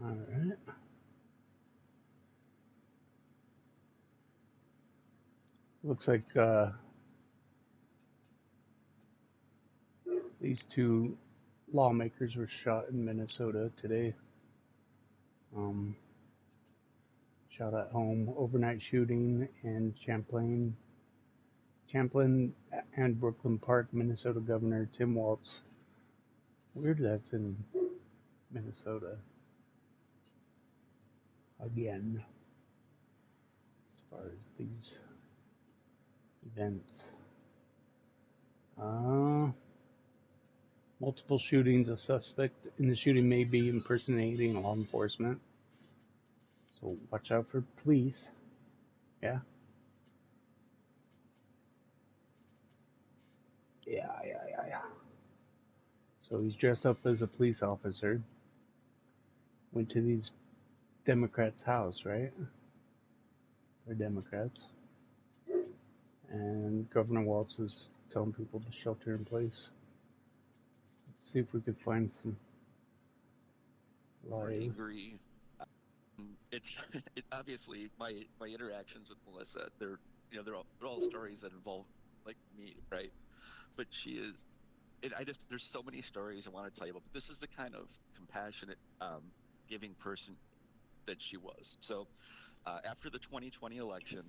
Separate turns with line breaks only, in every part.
All right. Looks like these two lawmakers were shot in Minnesota today. Um, Shot at home, overnight shooting in Champlain and Brooklyn Park. Minnesota Governor Tim Walz. Weird that's in Minnesota again. As far as these events, multiple shootings. A suspect in the shooting may be impersonating law enforcement, so watch out for police. Yeah. Yeah. So he's dressed up as a police officer. Went to these Democrats' house, right? They're Democrats. And Governor Walz is telling people to shelter in place. Let's see if we could find some
More
live.
angry. It's obviously my interactions with Melissa. They're all stories that involve like me, right? But she is. I just there's so many stories I want to tell you about. But this is the kind of compassionate, giving person that she was. So after the 2020 election,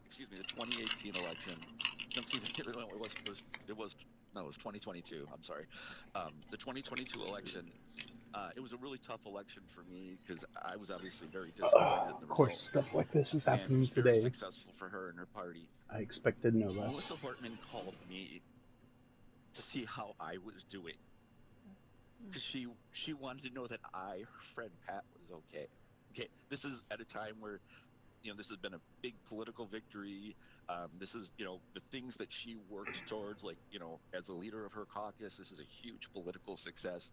excuse me, the 2018 election. No, excuse me, it was no, it was 2022. I'm sorry. The 2022 election. It was a really tough election for me because I was obviously very disappointed in
Of
the
course,
result,
stuff like this is
and it
happening
was very
today.
successful for her and her party.
I expected no less.
Melissa Hortman called me to see how I was doing because she wanted to know that her friend Pat, was okay. Okay, this is at a time where this has been a big political victory. This is the things that she works towards, like as a leader of her caucus. This is a huge political success.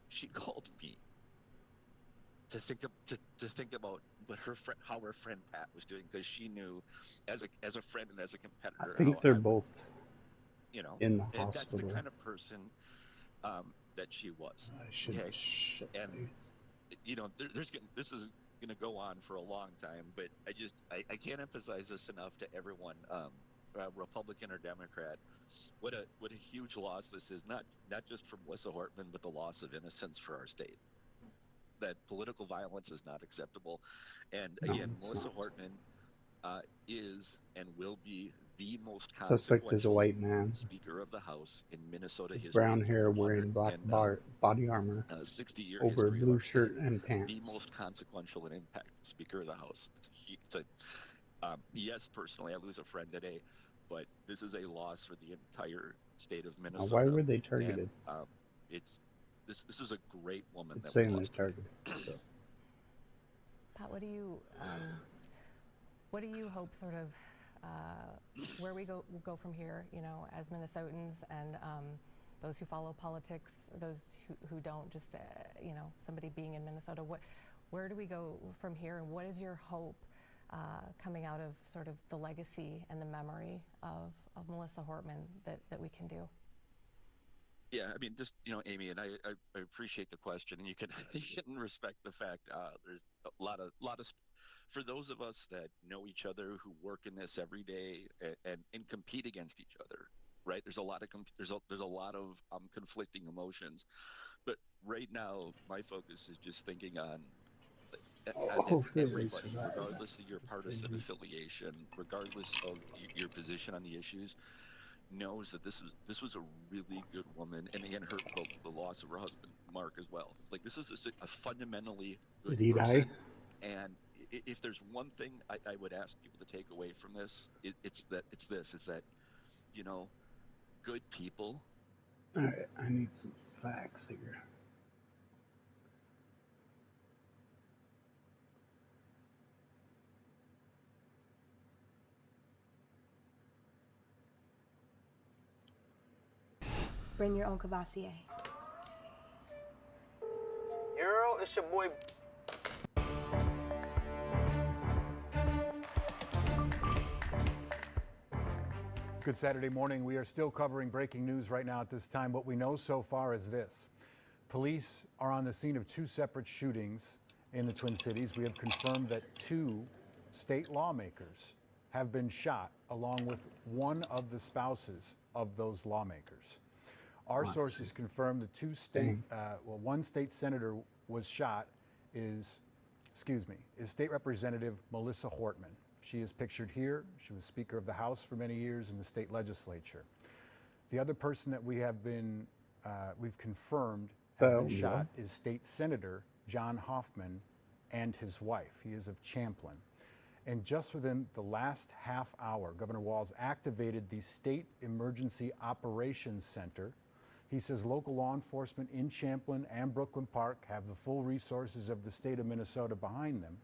She called me to think about what how her friend Pat was doing because she knew, as a friend and as a
I
competitor,
think
how
they're
I would,
both
you know,
in the
that's the
hospital.
kind of person that she was.
I should
Okay,
shut
and this is going to go on for a long time, but I can't emphasize this enough to everyone, Republican or Democrat, what a huge loss this is, not just for Melissa Hortman, but the loss of innocence for our state. That political violence is not acceptable. And
No,
again,
it's
Melissa
not.
Hortman is and will be the most
Suspect is a
consequential
white man
Speaker of the House in Minnesota
with
history,
brown hair,
over
wearing black
160
body armor
60-year
over a
history of
blue
our state.
shirt and
The
pants.
most consequential and impact Speaker of the House. Yes, personally, I lose a friend today, but this is a loss for the entire state of
Now, why
Minnesota.
were they
And
targeted?
it's this is a great woman
It's
that we
saying they're
lost today.
targeted. So
Pat, what do you hope sort of where we go from here? As Minnesotans and those who follow politics, those who don't, just somebody being in Minnesota. Where do we go from here, and what is your hope coming out of sort of the legacy and the memory of Melissa Hortman that we can do?
Yeah, I mean, just Amy, and I appreciate the question, and you can you can respect the fact there's a lot of for those of us that know each other, who work in this every day and compete against each other, right? There's a lot of there's a lot of conflicting emotions, but right now my focus is just thinking on
hopefully they
everybody,
survive.
regardless of your partisan affiliation, regardless of your position on the issues, knows that this was a really good woman, and again, the loss of her husband Mark as well. Like, this is just a fundamentally good
Did he die?
person, and if there's one thing I would ask people to take away from this, it's that you know good people.
All right, I need some facts here.
Bring your own Cavassier.
Earl, it's your boy.
Good Saturday morning. We are still covering breaking news right now at this time. What we know so far is this. Police are on the scene of 2 separate shootings in the Twin Cities. We have confirmed that 2 state lawmakers have been shot, along with one of the spouses of those lawmakers. Our sources confirmed the one state senator was shot is State Representative Melissa Hortman. She is pictured here. She was Speaker of the House for many years in the state legislature. The other person that we've confirmed has been shot is State Senator John Hoffman and his wife. He is of Champlin. And just within the last half hour, Governor Walz activated the State Emergency Operations Center. He says local law enforcement in Champlin and Brooklyn Park have the full resources of the state of Minnesota behind them.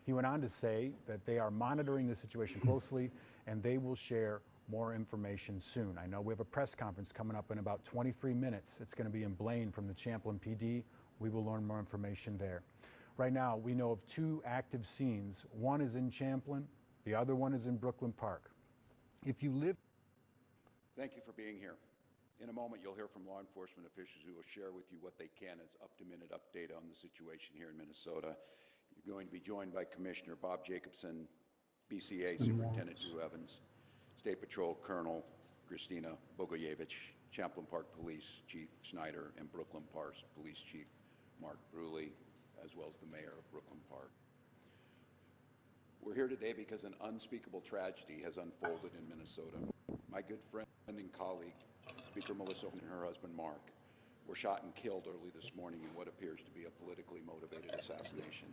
He went on to say that they are monitoring the situation closely and they will share more information soon. I know we have a press conference coming up in about 23 minutes. It's going to be in Blaine from the Champlin PD. We will learn more information there. Right now, we know of 2 active scenes. One is in Champlin, the other one is in Brooklyn Park. If you live...
Thank you for being here. In a moment, you'll hear from law enforcement officials who will share with you what they can as up-to-minute update on the situation here in Minnesota. You're going to be joined by Commissioner Bob Jacobson, BCA Superintendent Drew Evans, State Patrol Colonel Christina Bogoyevich, Champlin Park Police Chief Snyder, and Brooklyn Park Police Chief Mark Bruley, as well as the mayor of Brooklyn Park. We're here today because an unspeakable tragedy has unfolded in Minnesota. My good friend and colleague, Speaker Melissa and her husband Mark, were shot and killed early this morning in what appears to be a politically motivated assassination.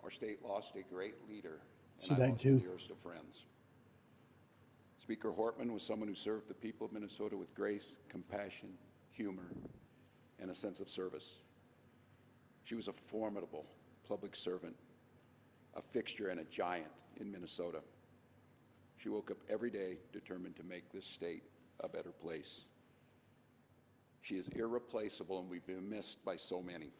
Our state lost a great leader, and I lost the dearest of friends. Speaker Hortman was someone who served the people of Minnesota with grace, compassion, humor, and a sense of service. She was a formidable public servant, a fixture and a giant in Minnesota. She woke up every day determined to make this state a better place. She is irreplaceable, and we've been missed by so many.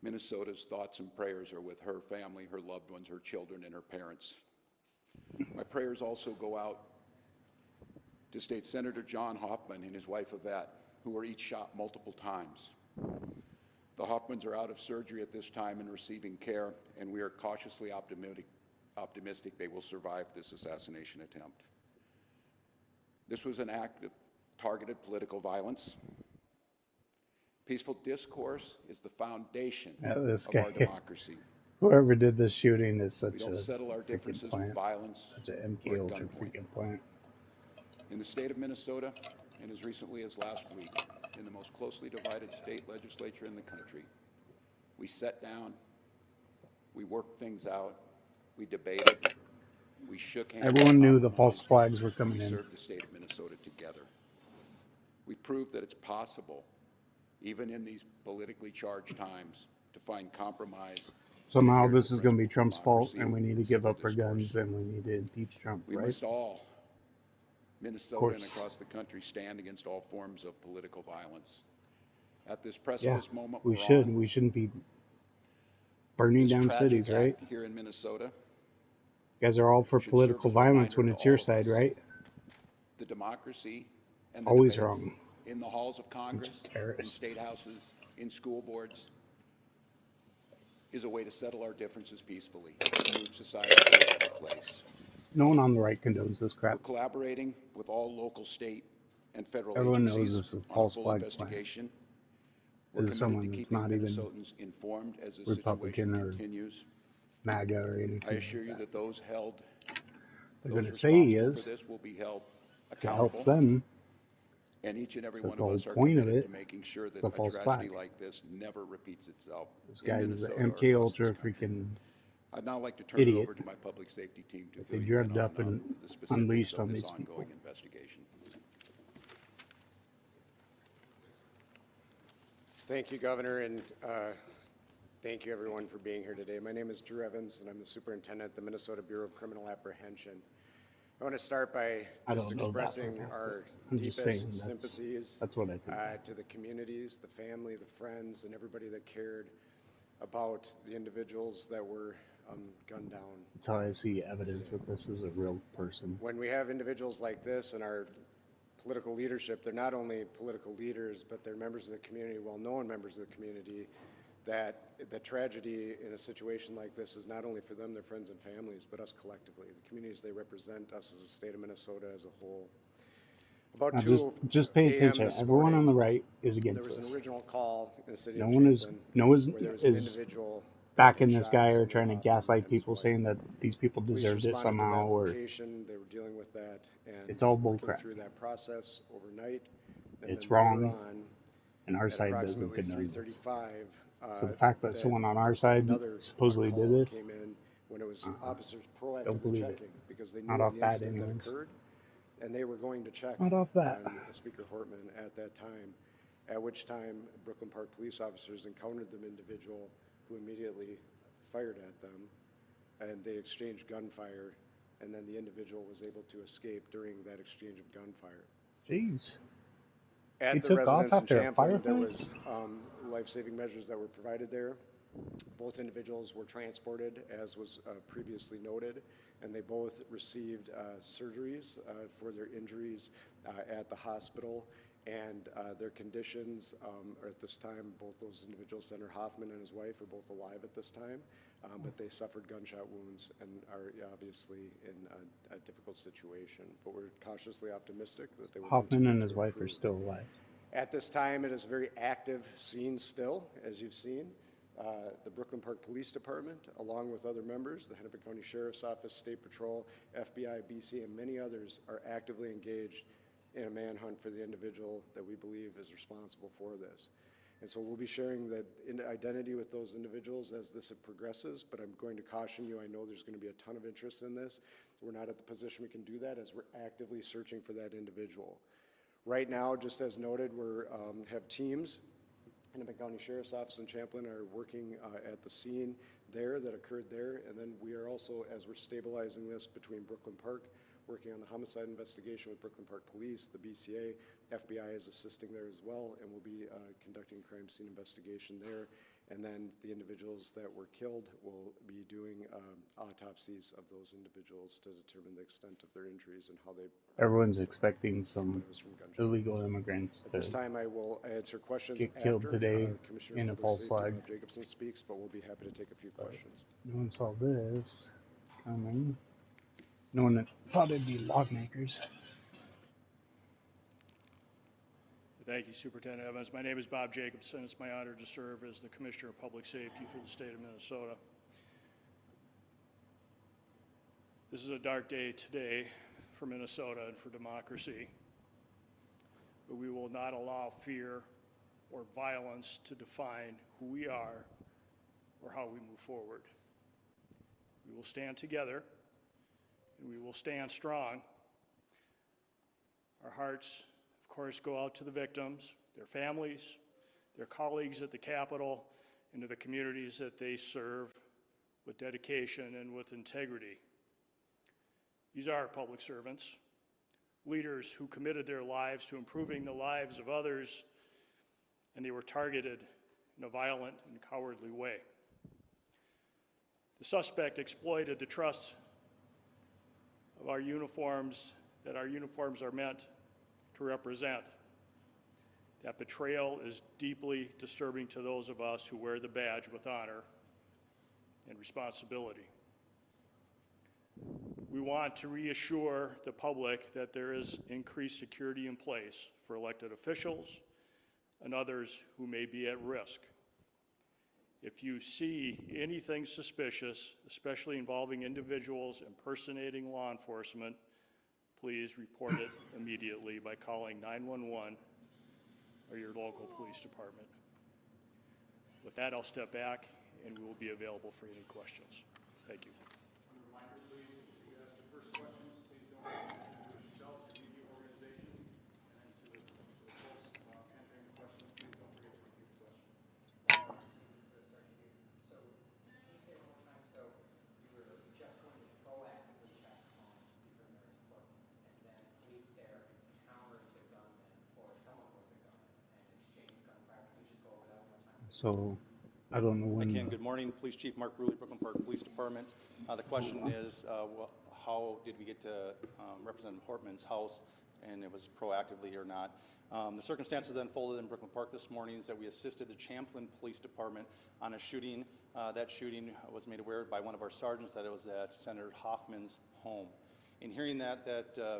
Minnesota's thoughts and prayers are with her family, her loved ones, her children, and her parents. My prayers also go out to State Senator John Hoffman and his wife Yvette, who were each shot multiple times. The Hoffmans are out of surgery at this time and receiving care, and we are cautiously optimistic they will survive this assassination attempt. This was an act of targeted political violence. Peaceful discourse is the foundation of our democracy.
Whoever did this shooting is such
We don't settle our differences with violence or at gunpoint. In the state of Minnesota, and as recently as last week, in the most closely divided state legislature in the country, we sat down, we worked things out, we debated, we shook hands.
Everyone knew the false flags were coming in.
We served the state of Minnesota together. We proved that it's possible, even in these politically charged times, to find compromise.
Somehow this is going to be Trump's fault, and we need to give up our guns, and we need to impeach Trump,
We
right?
must all, Minnesota and across the country, stand against all forms of political violence. At this precipice moment,
we shouldn't be burning down cities, right?
Here in Minnesota,
you guys are all for political violence when it's your side, right?
the democracy and the
Always
debates
wrong.
in the halls of Congress, in state houses, in school boards, is a way to settle our differences peacefully and move society to a better place.
No one on the right condones this crap.
We're collaborating with all local, state, and federal
Everyone
agencies
knows this is a
on
false
full
flag
investigation.
This
We're
is
committed
someone
to
that's
keeping
not even
Minnesotans informed as the
Republican
situation
or
continues.
MAGA or anything.
I assure you that those
They're going to say he is.
for this will be held
It
accountable.
helps them.
And each and every
That's
one
the
of
whole
us are
point of
committed
it.
to making sure that
It's a
a
false
tragedy
flag.
like this never repeats itself.
This
in
guy is
Minnesota
an
or
MK
across
Ultra
this country.
freaking
I'd now like to turn it
idiot.
over to my public safety team to
They
fill you in
drugged
on
up and
the specifics
unleashed
of
on
this
these people.
ongoing investigation.
Thank you, Governor, and thank you, everyone, for being here today. My name is Drew Evans, and I'm the superintendent at the Minnesota Bureau of Criminal Apprehension. I want to start by just expressing our deepest sympathies
that's what I think.
to the communities, the family, the friends, and everybody that cared about the individuals that were gunned down.
That's how I see evidence that this is a real person.
When we have individuals like this in our political leadership. They're not only political leaders, but they're members of the community, well-known members of the community, that the tragedy in a situation like this is not only for them, their friends and families, but us collectively, the communities they represent, us as a state of Minnesota as a whole. About
Now
2
just pay
a.m.
attention.
this
Everyone
morning,
on the right is
there
against
was an
this.
original call in the city
No
of
one is
Champlin where there was an individual that had
backing
been
this
shot
guy
in
or
Cindy
trying to
Hoffman
gaslight
and his
people
wife.
saying that these people
Police
deserved it
responded to
somehow,
that
or
location. They were dealing with that and
it's all
working
bullcrap.
through that process overnight. And
It's
then later
wrong,
on,
and our
at
side doesn't
approximately
condone this.
3:35,
So the fact that someone on our side
another
supposedly did
call
this,
came in when it was officers
don't
proactively
believe it.
checking because they
Not
knew of
off
the
that
incident that
anyways.
occurred, and they were going to check
Not off that.
on Speaker Hortman at that time, at which time Brooklyn Park police officers encountered the individual who immediately fired at them, and they exchanged gunfire, and then the individual was able to escape during that exchange of gunfire.
Jeez.
At
He
the
took off
residence in
after a
Champlin, there
firefight?
was life-saving measures that were provided there. Both individuals were transported, as was previously noted, and they both received surgeries for their injuries at the hospital. And their conditions are at this time, both those individuals, Senator Hoffman and his wife, are both alive at this time, but they suffered gunshot wounds and are obviously in a difficult situation. But we're cautiously optimistic that they will
Hoffman
continue
and
to
his wife are
improve.
still alive.
At this time, it is a very active scene still, as you've seen. The Brooklyn Park Police Department, along with other members, the Hennepin County Sheriff's Office, State Patrol, FBI, BC, and many others are actively engaged in a manhunt for the individual that we believe is responsible for this. And so we'll be sharing the identity with those individuals as this progresses, but I'm going to caution you, I know there's going to be a ton of interest in this. We're not at the position we can do that as we're actively searching for that individual. Right now, just as noted, we have teams. Hennepin County Sheriff's Office in Champlin are working at the scene there that occurred there, and then we are also, as we're stabilizing this between Brooklyn Park, working on the homicide investigation with Brooklyn Park Police, the BCA, FBI is assisting there as well, and we'll be conducting crime scene investigation there. And then the individuals that were killed will be doing autopsies of those individuals to determine the extent of their injuries and how they.
Everyone's expecting some
from gunshot.
illegal immigrants
At
to
this time, I will answer questions
get killed
after
today
Commissioner
in a
of Public
false
Safety,
flag.
Bob Jacobson speaks, but we'll be happy to take a few questions.
No one saw this coming. No one thought it'd be lawmakers.
Thank you, Superintendent Evans. My name is Bob Jacobson. It's my honor to serve as the Commissioner of Public Safety for the state of Minnesota. This is a dark day today for Minnesota and for democracy, but we will not allow fear or violence to define who we are or how we move forward. We will stand together and we will stand strong. Our hearts, of course, go out to the victims, their families, their colleagues at the Capitol, and to the communities that they serve with dedication and with integrity. These are public servants, leaders who committed their lives to improving the lives of others, and they were targeted in a violent and cowardly way. The suspect exploited the trust of our uniforms, that our uniforms are meant to represent. That betrayal is deeply disturbing to those of us who wear the badge with honor and responsibility. We want to reassure the public that there is increased security in place for elected officials and others who may be at risk. If you see anything suspicious, especially involving individuals impersonating law enforcement, please report it immediately by calling 911 or your local police department. With that, I'll step back and we will be available for any questions. Thank you.
One reminder, please, if you ask the first questions, please don't introduce yourselves, your media organization, and then to the folks answering the questions, please don't forget to repeat the question.
So, can you say one more time? So, you were just going to proactively check on Speaker Merritt's apartment, and then police there encountered the gunman or someone with a gun and exchanged gunfire. Can you just go over that one more time?
So, I don't know when.
I can. Good morning, Police Chief Mark Bruley, Brooklyn Park Police Department. The question is, how did we get to Representative Hortman's house? and it was proactively or not. The circumstances that unfolded in Brooklyn Park this morning is that we assisted the Champlin Police Department on a shooting. That shooting was made aware by one of our sergeants that it was at Senator Hoffman's home. In hearing that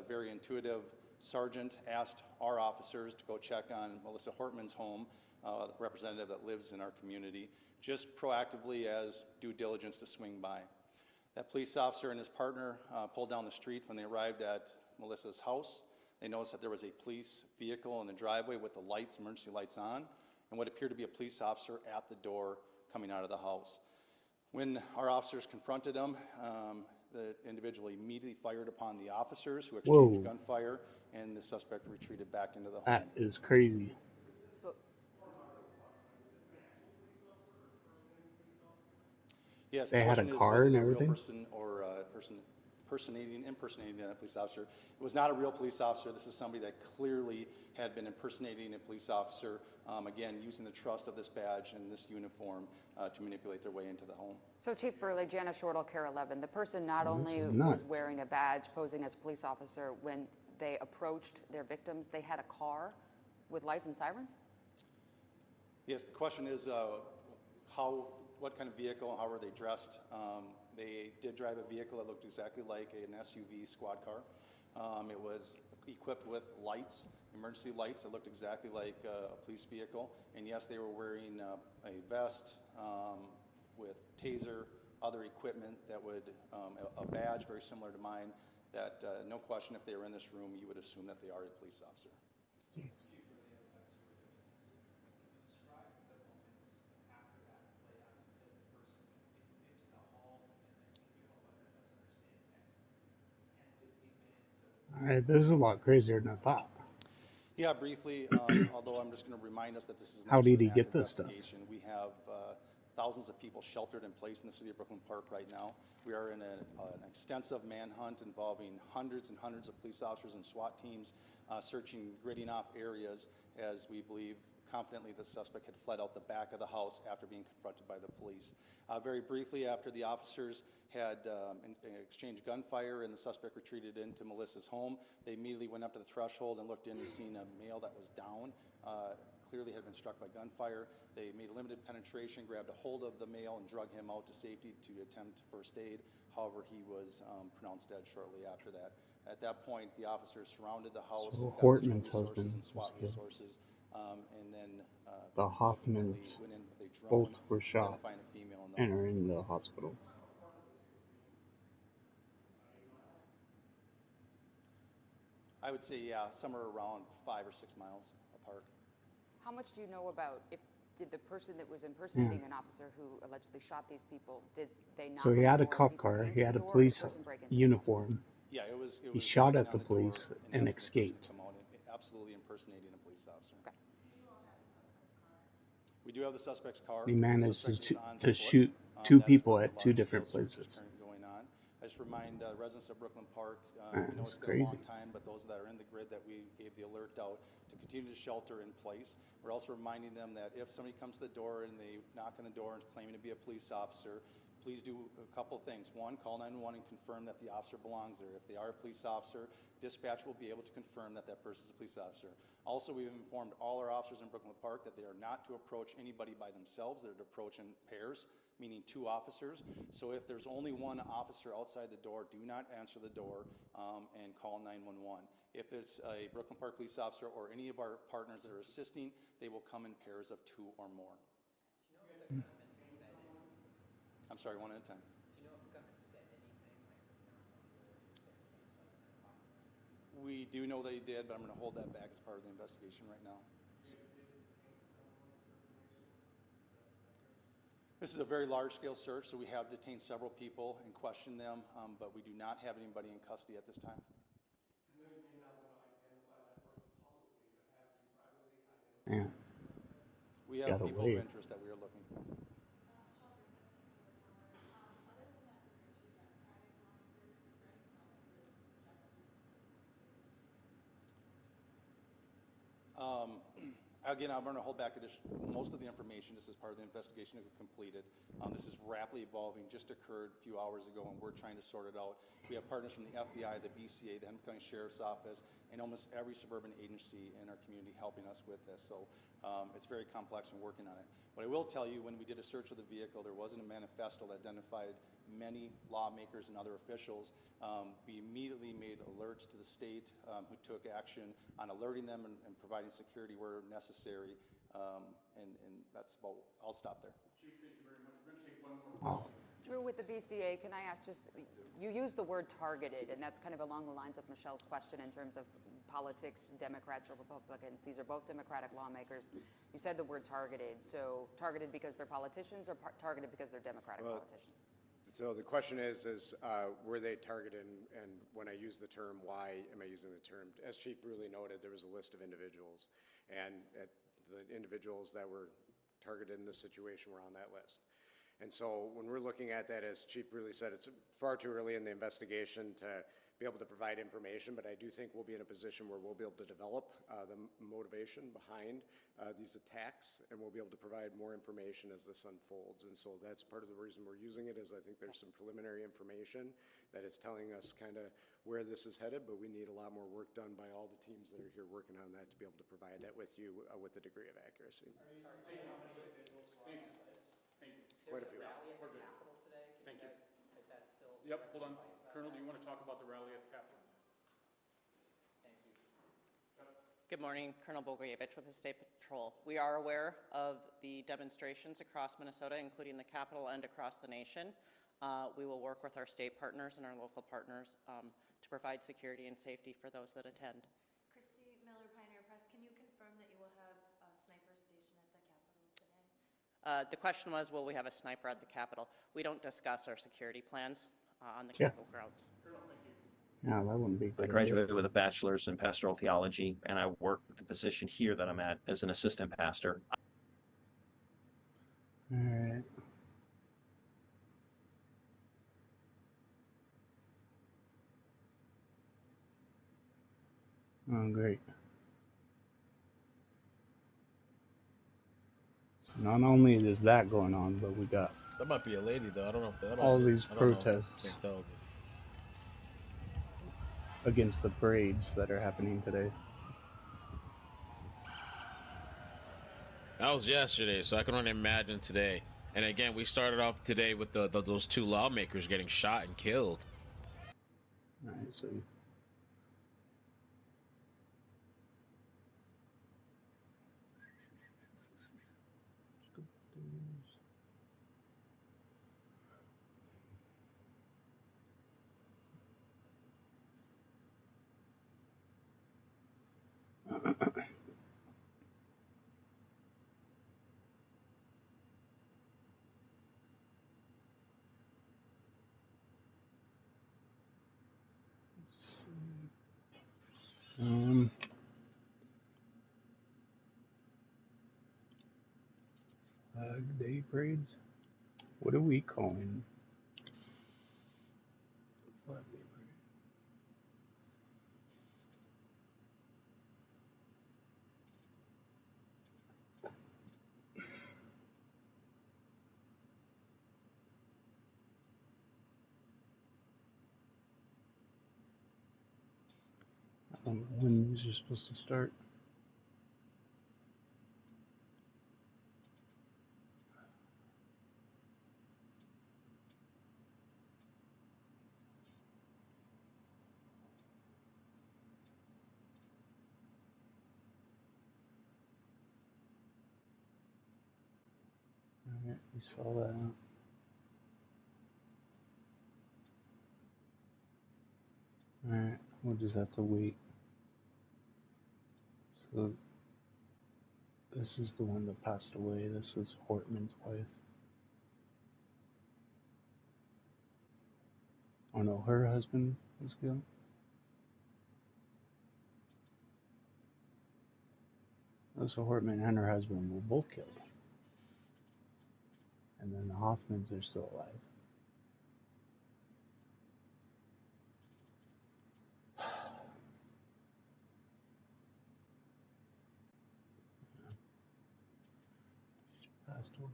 very intuitive sergeant asked our officers to go check on Melissa Hortman's home, the representative that lives in our community, just proactively as due diligence to swing by. That police officer and his partner pulled down the street when they arrived at Melissa's house. They noticed that there was a police vehicle in the driveway with the lights, emergency lights on, and what appeared to be a police officer at the door coming out of the house. When our officers confronted him, the individual immediately fired upon the officers, who exchanged gunfire, and the suspect retreated back into the home.
That is crazy.
So,
yes,
they
the
had a
question is,
car
was it
and
a real
everything?
person or a person impersonating a police officer? It was not a real police officer. This is somebody that clearly had been impersonating a police officer, again, using the trust of this badge and this uniform to manipulate their way into the home.
So Chief Burley, Janice Shortle, Care 11, the person not
This
only
is
was
nuts.
wearing a badge posing as a police officer, when they approached their victims, they had a car with lights and sirens?
Yes, the question is what kind of vehicle, how were they dressed? They did drive a vehicle that looked exactly like an SUV squad car. It was equipped with lights, emergency lights that looked exactly like a police vehicle. And yes, they were wearing a vest with taser, other equipment that would, a badge very similar to mine, that no question, if they were in this room, you would assume that they are a police officer.
All right, this is a lot crazier than I thought.
Yeah, briefly, although I'm just going to remind us that this is
How
not
did
just
he
an
get
active
this stuff?
investigation. We have thousands of people sheltered in place in the city of Brooklyn Park right now. We are in an extensive manhunt involving hundreds and hundreds of police officers and SWAT teams searching, gridding off areas as we believe confidently the suspect had fled out the back of the house after being confronted by the police. Very briefly, after the officers had exchanged gunfire and the suspect retreated into Melissa's home, they immediately went up to the threshold and looked in and seen a male that was down, clearly had been struck by gunfire. They made limited penetration, grabbed a hold of the male and drug him out to safety to attempt first aid. However, he was pronounced dead shortly after that. At that point, the officers surrounded the house,
So
got
Hortman's
additional
husband
resources and SWAT
was killed.
resources, and then
The Hoffmans
went in with a drone,
both were shot
identifying a female in the
and are in the hospital.
I would say, yeah, somewhere around 5 or 6 miles apart.
How much do you know about did the person that was impersonating an officer who allegedly shot these people, did they knock
So he
on the
had a
door when
cop
people
car,
came
he
to
had
the
a
door, or
police
did the person break into
uniform.
Yeah, it was
He shot
knocking
at the
on door
police and
asking the person
escaped.
to come out, absolutely impersonating a police officer.
Okay.
We do have the suspect's car.
He
The
managed
suspect is on
to
foot.
shoot two
That is
people
where
at
the
two
large-scale
different
search is
places.
currently going on. I just remind residents of Brooklyn Park,
Man,
we know
that's
it's been a long
crazy.
time, but those that are in the grid that we gave the alert out to continue to shelter in place. We're also reminding them that if somebody comes to the door and they knock on the door and claiming to be a police officer, please do a couple things. One, call 911 and confirm that the officer belongs there. If they are a police officer, dispatch will be able to confirm that that person is a police officer. Also, we've informed all our officers in Brooklyn Park that they are not to approach anybody by themselves. They're to approach in pairs, meaning 2 officers. So if there's only 1 officer outside the door, do not answer the door and call 911. If it's a Brooklyn Park police officer or any of our partners that are assisting, they will come in pairs of 2 or more. I'm sorry, 1 at a time.
Do you know if the government said anything, like knocked on the door, did it say anything to us?
We do know that he did, but I'm going to hold that back as part of the investigation right now. This is a very large-scale search, so we have detained several people and questioned them, but we do not have anybody in custody at this time.
Man,
We have
gotta
people
wait.
of interest that we are looking for. Again, I'm going to hold back most of the information. This is part of the investigation that we completed. This is rapidly evolving, just occurred a few hours ago, and we're trying to sort it out. We have partners from the FBI, the BCA, the Hennepin County Sheriff's Office, and almost every suburban agency in our community helping us with this. So it's very complex and working on it. What I will tell you, when we did a search of the vehicle, there wasn't a manifesto that identified many lawmakers and other officials. We immediately made alerts to the state who took action on alerting them and providing security where necessary. And that's about, I'll stop there.
Chief, thank you very much. We're going to take one more question.
Drew, with the BCA, can I ask just, you used the word targeted, and that's kind of along the lines of Michelle's question in terms of politics, Democrats or Republicans. These are both Democratic lawmakers. You said the word targeted. So targeted because they're politicians or targeted because they're Democratic politicians?
So the question is were they targeted, and when I use the term, why am I using the term? As Chief Bruley noted, there was a list of individuals, and the individuals that were targeted in this situation were on that list. And so when we're looking at that, as Chief Bruley said, it's far too early in the investigation to be able to provide information, but I do think we'll be in a position where we'll be able to develop the motivation behind these attacks, and we'll be able to provide more information as this unfolds. And so that's part of the reason we're using it, is I think there's some preliminary information that is telling us kind of where this is headed, but we need a lot more work done by all the teams that are here working on that to be able to provide that with you with a degree of accuracy.
Are you saying how many individuals were on that list?
Thank you.
Quite a
There's
few.
a rally at the Capitol today.
Thank you.
Is that still?
Yep, hold on. Colonel, do you want to talk about the rally at the Capitol?
Thank you.
Good morning, Colonel Bogoyevich with the State Patrol. We are aware of the demonstrations across Minnesota, including the Capitol and across the nation. We will work with our state partners and our local partners to provide security and safety for those that attend.
Christy Miller, Pioneer Press, can you confirm that you will have a sniper station at the Capitol today?
The question was, will we have a sniper at the Capitol? We don't discuss our security plans on the Capitol grounds.
Yeah, that wouldn't be good.
I graduated with a bachelor's in pastoral theology, and I work with the position here that I'm at as an assistant pastor.
All right. Oh, great. So not only is that going on, but we got
That might be a lady, though. I don't know if that.
all these
I don't know.
protests
Can't tell.
against the parades that are happening today.
That was yesterday, so I can only imagine today. And again, we started off today with those two lawmakers getting shot and killed.
All right, so Flag Day parades? What are we calling Flag Day parade? I don't know when these are supposed to start. Alright, we saw that. Alright, we'll just have to wait. So, this is the one that passed away. This was Hortman's wife. Oh no, her husband was killed. So Hortman and her husband were both killed. And then the Hoffmans are still alive. She passed away.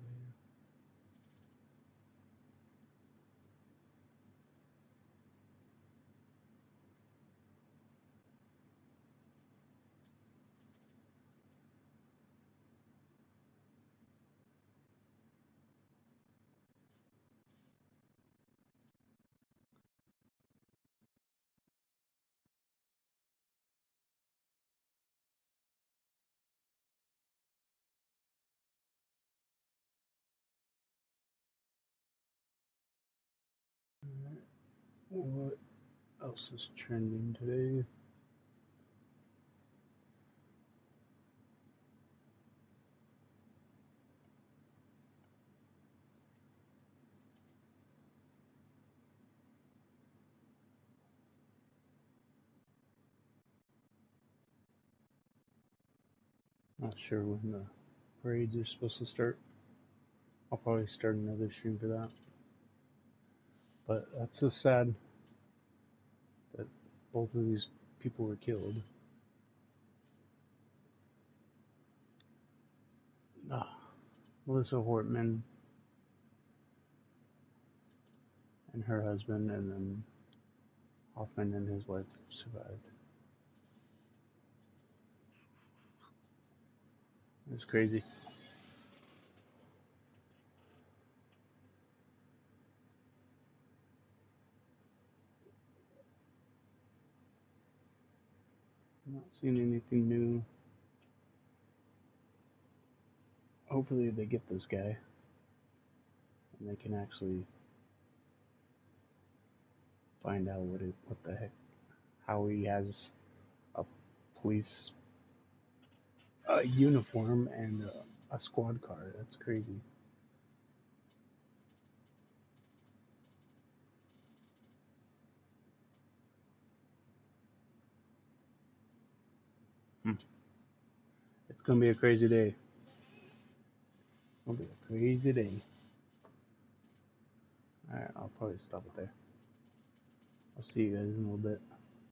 What else is trending today? Not sure when the parades are supposed to start. I'll probably start another stream for that. But that's just sad that both of these people were killed. Melissa Hortman and her husband, and then Hoffman and his wife survived. It's crazy. I'm not seeing anything new. Hopefully they get this guy and they can actually find out what the heck, how he has a police uniform and a squad car. That's crazy. It's gonna be a crazy day. It'll be a crazy day. Alright, I'll probably stop it there. I'll see you guys in a little bit.